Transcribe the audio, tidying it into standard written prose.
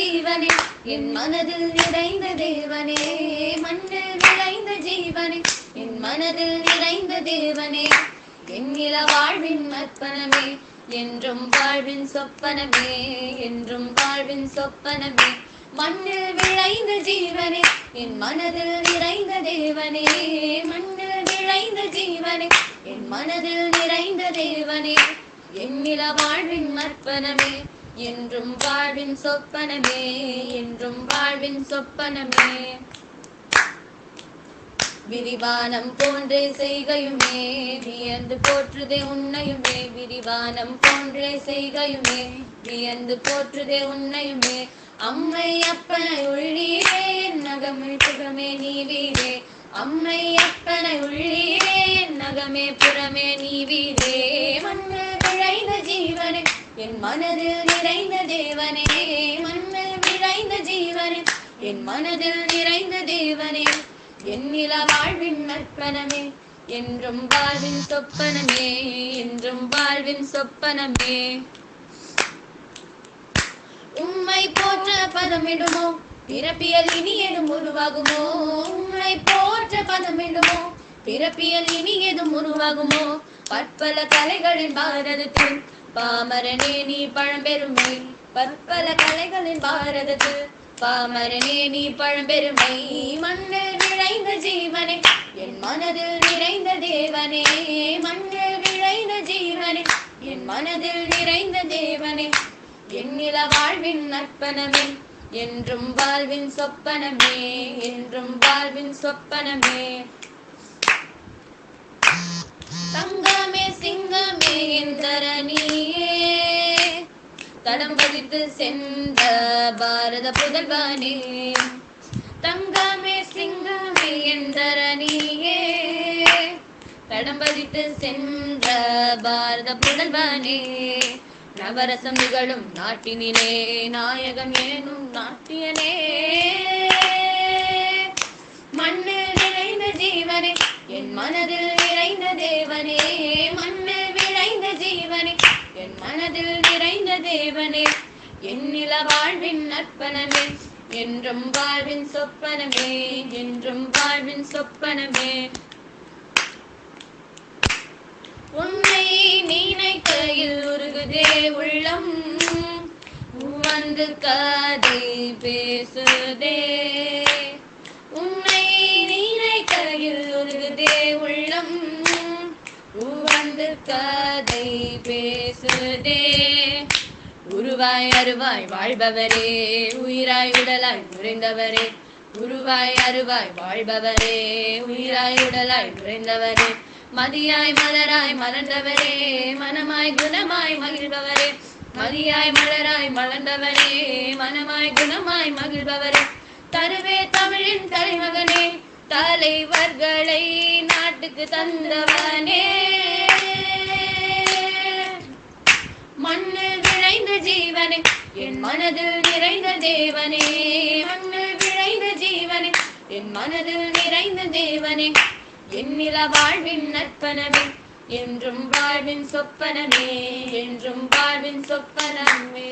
ஜீவனே என் மனதில் நிறைந்த தேவனே மண்ணில் விளைந்த ஜீவனே என் மனதில் நிறைந்த தேவனே எண்ணில வாழ்வின் அர்ப்பணமே என்றும் வாழ்வின் சொப்பனமே என்றும் வாழ்வின் சொப்பனமே மண்ணில் விளைந்த ஜீவனே என் மனதில் நிறைந்த தேவனே மண்ணில் விளைந்த ஜீவனே என் மனதில் நிறைந்த தேவனே எண்ணில வாழ்வின் அர்ப்பணமே என்றும் வாழ்வின் சொப்பனமே என்றும் வாழ்வின் சொப்பனமே விரிவானம் போன்றே செய்கையுமே வியந்து போற்றுதே உன்னையுமே விரிவானம் போன்றே செய்கையுமே வியந்து போற்றுதே உன்னையுமே அம்மை அப்பனை உள்ளீரே என் நகமே புறமே நீ வீரே அம்மை அப்பனை உள்ளீரே என் நகமே புறமே நீ வீரே மண்ணில் விளைந்த ஜீவனே என் மனதில் நிறைந்த தேவனே மண்ணில் விளைந்த ஜீவனே என் மனதில் நிறைந்த தேவனே எண்ணில வாழ்வின் அர்ப்பணமே என்றும் வாழ்வின் சொப்பனமே என்றும் வாழ்வின் சொப்பனமே உம்மை போற்ற பதமிடுமோ பிறப்பியல் இனி எதும் உருவாகுமோ உம்மை போற்ற பதமிடுமோ பிறப்பியல் இனி எதும் உருவாகுமோ பற்பல கலைகளின் பாரதத்தில் பாமரனே நீ பழம்பெருமை பற்பல கலைகளின் பாரதத்தில் பாமரனே நீ பழம்பெருமை மண்ணில் விளைந்த ஜீவனே என் மனதில் நிறைந்த தேவனே மண்ணில் விளைந்த ஜீவனே என் மனதில் நிறைந்த தேவனே எண்ணில வாழ்வின் அர்ப்பணமே என்றும் வாழ்வின் சொப்பனமே என்றும் வாழ்வின் சொப்பனமே தங்கமே சிங்கமே எந்தரணியே தடம் பதித்து சென்ற பாரத புதல்வனே தங்கமே சிங்கமே எந்தரணியே தடம் பதித்து சென்ற பாரத புதல்வனே நவரசம் நிகழும் நாட்டினிலே நாயகம் ஏனும் நாட்டியனே மண்ணில் நிறைந்த ஜீவனே என் மனதில் நிறைந்த தேவனே மண்ணில் விளைந்த ஜீவனே என் மனதில் நிறைந்த தேவனே எண்ணில வாழ்வின் அர்ப்பணமே என்றும் வாழ்வின் சொப்பனமே என்றும் வாழ்வின் சொப்பனமே உன்னை நினைக்கையில் உருகுதே உள்ளம் வந்து கதை பேசுதே உன்னை நினைக்கையில் உருகுதே உள்ளம் வந்து கதை பேசுதே உருவாய் அருவாய் வாழ்பவரே உயிராய் உடலாய் நுழைந்தவரே உருவாய் அருவாய் வாழ்பவரே உயிராய் உடலாய் நுழைந்தவரே மதியாய் மலராய் மலர்ந்தவரே மனமாய் குணமாய் மகிழ்பவரே மதியாய் மலராய் மலர்ந்தவரே மனமாய் குணமாய் மகிழ்பவரே தருவே தமிழின் தலைமகனே தலைவர்களை நாட்டுக்கு தந்தவனே மண்ணில் விளைந்த ஜீவனே என் மனதில் நிறைந்த தேவனே மண்ணில் விளைந்த ஜீவனே என் மனதில் நிறைந்த தேவனே எண்ணில வாழ்வின் அர்ப்பணமே என்றும் வாழ்வின் சொப்பனமே என்றும் வாழ்வின் சொப்பனமே